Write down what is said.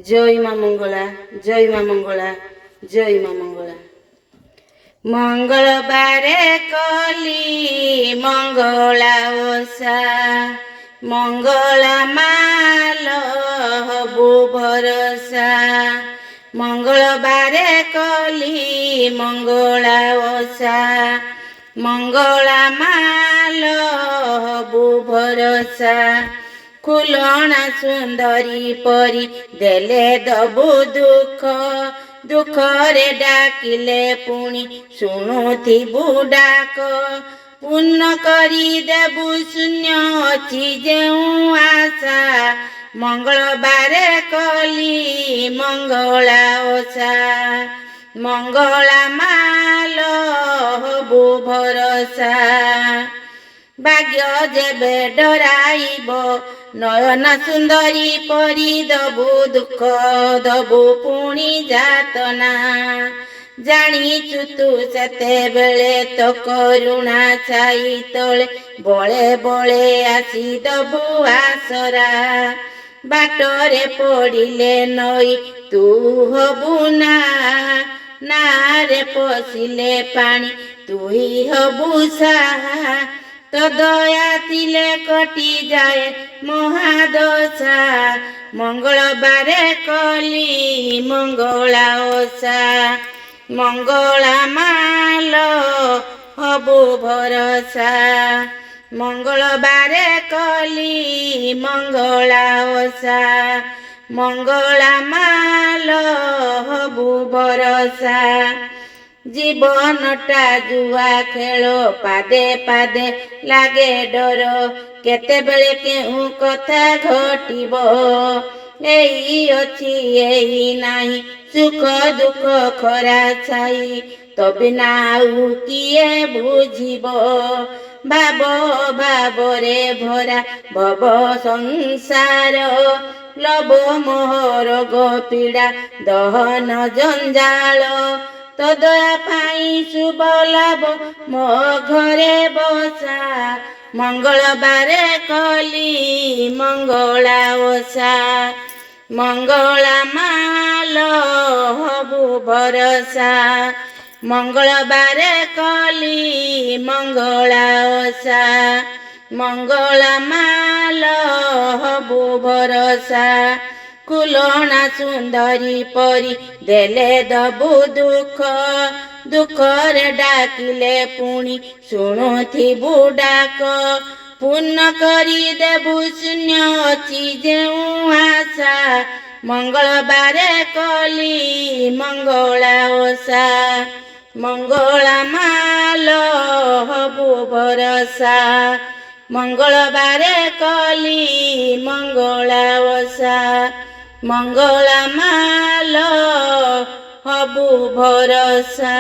জয় মা মঙ্গলা, জয় মা মঙ্গলা, জয় মা মঙ্গলা। মঙ্গলবারে কলি মঙ্গলা ওষা, মঙ্গলা মাল হবু ভরসা। মঙ্গলবারে কলি মঙ্গলা ওষা, মঙ্গলা মাল হবু ভরসা। খুলনা সুন্দরী পরি দেলে দবু দুঃখ, দুঃখরে ডাকিলে পুଣି ଶୁଣୁଥିବୁ ଡାକ। ପୂର୍ଣ୍ଣ କରି ଦେବୁ ଶୂନ୍ୟ ଅଛି ଯେଉଁ ଆଶା, ମଙ୍ଗଳବାରେ କଲି ମଙ୍ଗଳା ଓଷା। ମଙ୍ଗଳା ମାଲ ହବୁ ଭରସା, ଭାଗ୍ୟ ଯେବେ ଡରାଇବ ନୟନ ସୁନ୍ଦରୀ ପରି ଦବୁ ଦୁଃଖ, ଦବୁ ପୁଣି ଯାତନା। ଜାଣିଛୁ ତୁ ସେତେବେଳେ ତ କରୁଣା ଛାଇ ତଳେ ବଳେ ବଳେ ଆସି ଦବୁ ଆସରା। ବାଟରେ ପଡ଼ିଲେ ନଈ ତୁ ହବୁ ନା, ନାରେ ପଶିଲେ ପାଣି ତୁଇ ହବୁ ସାହା। ତ ଦୟା ଥିଲେ କଟିଯାଏ ମହାଦଶା, ମଙ୍ଗଳବାରେ କଲି ମଙ୍ଗଳା ଓଷା। ମଙ୍ଗଳା ମାଲ ହବୁ ଭରସା, ମଙ୍ଗଳବାରେ କଲି ମଙ୍ଗଳା ଓଷା। ମଙ୍ଗଳା ମାଲ ହବୁ ଭରସା। ଜୀବନଟା ଜୁଆ ଖେଳ, ପାଦେ ପାଦେ ଲାଗେ ଡର, କେତେବେଳେ କେଉଁ କଥା ଘଟିବ। ଏଇ ଅଛି ଏଇ ନାହିଁ, ସୁଖ ଦୁଃଖ ଖରା ଛାଇ, ତୋ ବିନା ଆଉ କିଏ ବୁଝିବ। ଭାବ ଭାବରେ ଭରା ଭବ ସଂସାର, ଲୋଭ ମୋହ ରୋଗ ପୀଡ଼ା ଦହନ ଜଞ୍ଜାଳ। ତୋ ଦୟା ପାଇଁ ଶୁଭ ଲାଭ ମୋ ଘରେ ବସା, ମଙ୍ଗଳବାରେ କଲି ମଙ୍ଗଳା ଓଷା। ମଙ୍ଗଳା ମାଲ ହବୁ ଭରସା, ମଙ୍ଗଳବାରେ କଲି ମଙ୍ଗଳା ଓଷା। ମଙ୍ଗଳା ମାଲ ହବୁ ଭରସା। ଖୁଲଣା ସୁନ୍ଦରୀ ପରି ଦେଲେ ଦବୁ ଦୁଃଖ, ଦୁଃଖରେ ଡାକିଲେ ପୁଣି ଶୁଣୁଥିବୁ ଡାକ। ପୂର୍ଣ୍ଣ କରି ଦେବୁ ଶୂନ୍ୟ ଅଛି ଯେଉଁ ଆଶା, ମଙ୍ଗଳବାରେ କଲି ମଙ୍ଗଳା ଓଷା। ମଙ୍ଗଳା ମାଲ ହବୁ ଭରସା, ମଙ୍ଗଳବାରେ କଲି ମଙ୍ଗଳା ଓଷା। ମଙ୍ଗଳା ମାଲ ହବୁ ଭରସା।